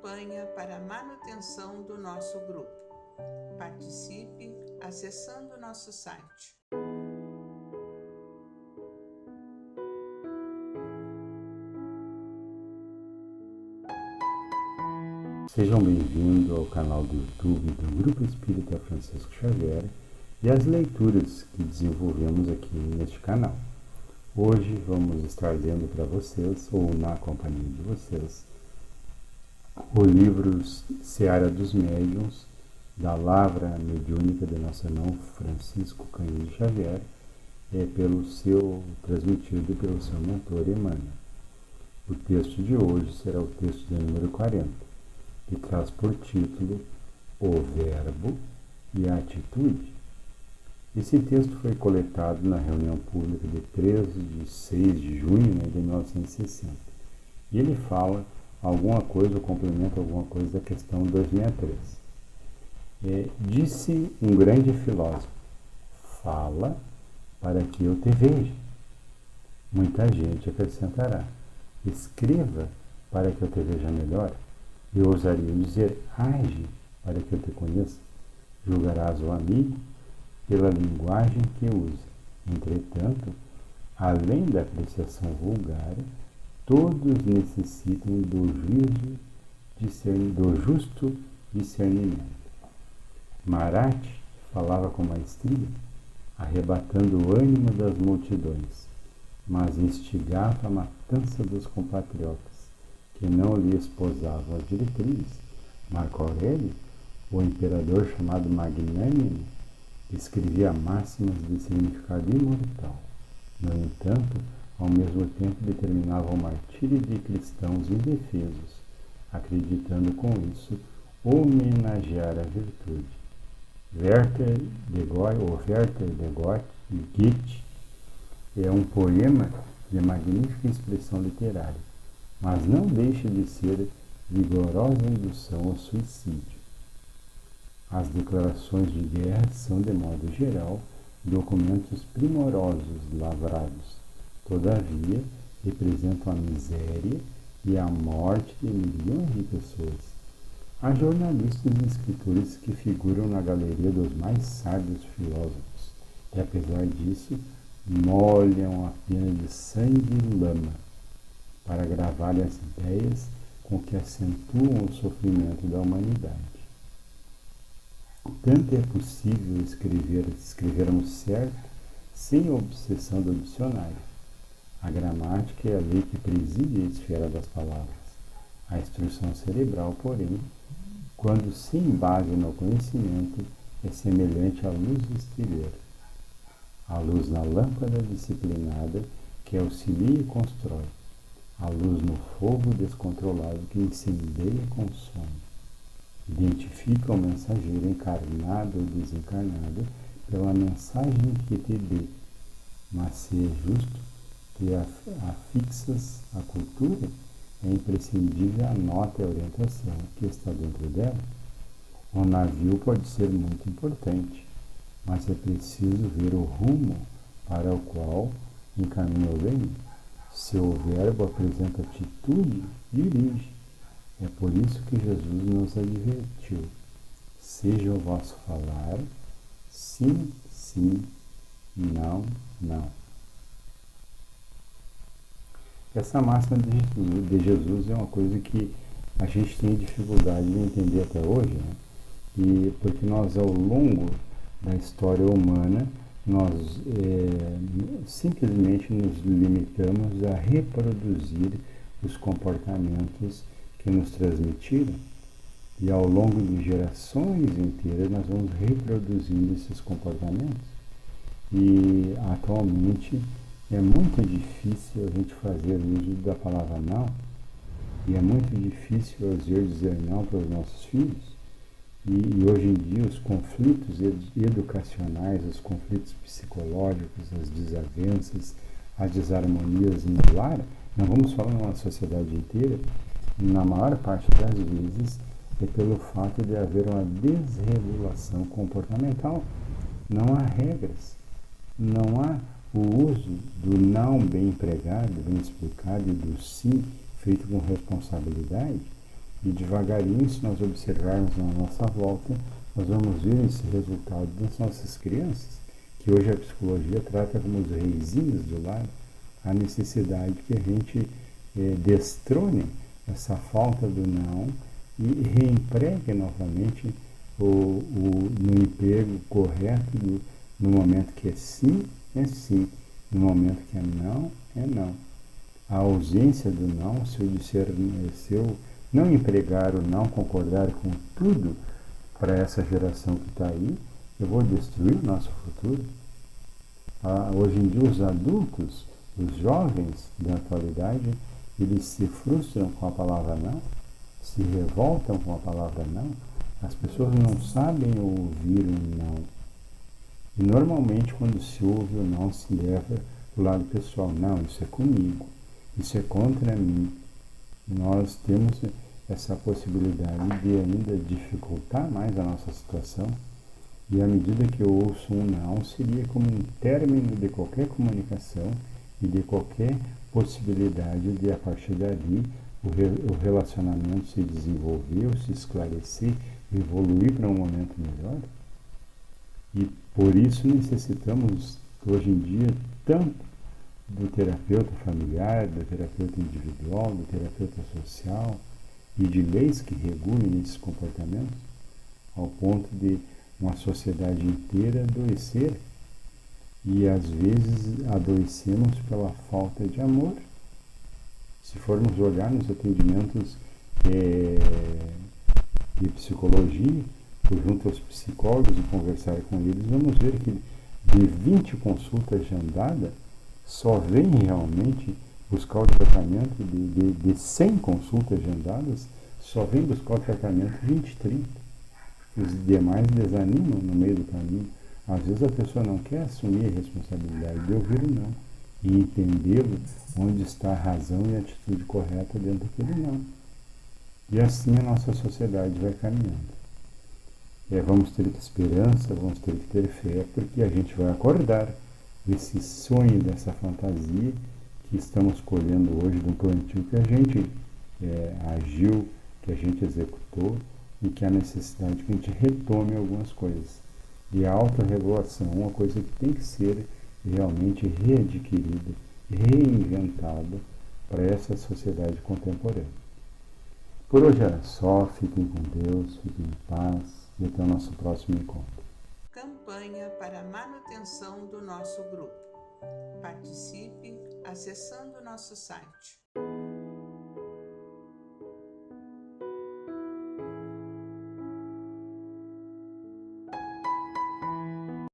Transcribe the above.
campanha para a manutenção do nosso grupo. Participe acessando nosso site. Sejam bem-vindos ao canal do YouTube do Grupo Espírita Francisco Xavier e às leituras que desenvolvemos aqui neste canal. Hoje vamos estar lendo para vocês, ou na companhia de vocês, o livro Seara dos Médiuns, da Lavra Mediúnica de Nosso Irmão Francisco Cândido Xavier, transmitido pelo seu mentor Emmanuel. O texto de hoje será o texto de número 40, que traz por título O Verbo e a Atitude. Esse texto foi coletado na reunião pública de 13 de 6 de junho de 1960. E ele fala alguma coisa, ou complementa alguma coisa da questão 263. Disse um grande filósofo: fala para que eu te veja. Muita gente acrescentará: escreva para que eu te veja melhor. E ousaria dizer: age para que eu te conheça. Julgarás o amigo pela linguagem que usa. Entretanto, além da apreciação vulgar, todos necessitam do justo discernimento. Marat falava com maestria, arrebatando o ânimo das multidões, mas instigava a matança dos compatriotas, que não lhe esposavam as diretrizes. Marco Aurélio, o imperador chamado Magnânimo, escrevia máximas de significado imortal. No entanto, ao mesmo tempo determinava o martírio de cristãos indefesos, acreditando com isso homenagear a virtude. Werther de Goethe é um poema de magnífica expressão literária, mas não deixa de ser vigorosa indução ao suicídio. As declarações de guerra são, de modo geral, documentos primorosos lavrados. Todavia, representam a miséria e a morte de milhões de pessoas. Há jornalistas e escritores que figuram na galeria dos mais sábios filósofos, e apesar disso, molham a pena de sangue e lama, para gravar as ideias com que acentuam o sofrimento da humanidade. Tanto é possível escrevermos certo sem obsessão do dicionário. A gramática é a lei que preside a esfera das palavras. A instrução cerebral, porém, quando sem base no conhecimento, é semelhante à luz exterior. A luz na lâmpada disciplinada que auxilia e constrói. A luz no fogo descontrolado que incendeia e consome. Identifica o mensageiro encarnado ou desencarnado pela mensagem que te dê, mas se é justo que afixas a cultura, é imprescindível a nota e a orientação que está dentro dela. O navio pode ser muito importante, mas é preciso ver o rumo para o qual encaminha o leme. Seu verbo apresenta atitude, dirige. É por isso que Jesus nos advertiu: seja o vosso falar sim, sim, não, não. Essa máxima de Jesus é uma coisa que a gente tem dificuldade de entender até hoje, E porque nós, ao longo da história humana, nós simplesmente nos limitamos a reproduzir os comportamentos que nos transmitiram, e ao longo de gerações inteiras nós vamos reproduzindo esses comportamentos. E atualmente é muito difícil a gente fazer uso da palavra não, e é muito difícil às vezes dizer não para os nossos filhos. E hoje em dia os conflitos educacionais, os conflitos psicológicos, as desavenças, as desarmonias no lar, não vamos falar numa sociedade inteira, na maior parte das vezes é pelo fato de haver uma desregulação comportamental. Não há regras, não há o uso do não bem empregado, bem explicado, e do sim feito com responsabilidade. E devagarinho, se nós observarmos na nossa volta, nós vamos ver esse resultado das nossas crianças, que hoje a psicologia trata como os reizinhos do lar, a necessidade que a gente destrone essa falta do não e reempregue novamente no emprego correto, no momento que é sim, no momento que é não, é não. A ausência do não, se eu não empregar ou não concordar com tudo para essa geração que está aí, eu vou destruir o nosso futuro. Hoje em dia os adultos, os jovens da atualidade, eles se frustram com a palavra não, se revoltam com a palavra não. As pessoas não sabem ouvir o não. E normalmente quando se ouve o não se leva do lado pessoal. Não, isso é comigo, isso é contra mim. Nós temos essa possibilidade de ainda dificultar mais a nossa situação. E à medida que eu ouço um não, seria como um término de qualquer comunicação e de qualquer possibilidade de, a partir dali, o relacionamento se desenvolver, se esclarecer, evoluir para um momento melhor. E por isso necessitamos, hoje em dia, tanto do terapeuta familiar, do terapeuta individual, do terapeuta social e de leis que regulem esses comportamentos, ao ponto de uma sociedade inteira adoecer. E às vezes adoecemos pela falta de amor. Se formos olhar nos atendimentos de psicologia, junto aos psicólogos e conversar com eles, vamos ver que de 20 consultas agendadas, só vem realmente buscar o tratamento, de 100 consultas agendadas, só vem buscar o tratamento 20, 30. Os demais desanimam no meio do caminho. Às vezes a pessoa não quer assumir a responsabilidade de ouvir o não e entendê-lo onde está a razão e a atitude correta dentro daquele não. E assim a nossa sociedade vai caminhando. Vamos ter esperança, vamos ter que ter fé, porque a gente vai acordar desse sonho, dessa fantasia que estamos colhendo hoje de um plantio que a gente agiu, que a gente executou e que há necessidade que a gente retome algumas coisas. E a autorregulação é uma coisa que tem que ser realmente readquirida, reinventada para essa sociedade contemporânea. Por hoje era só, fiquem com Deus, fiquem em paz e até o nosso próximo encontro. Campanha para a manutenção do nosso grupo. Participe acessando nosso site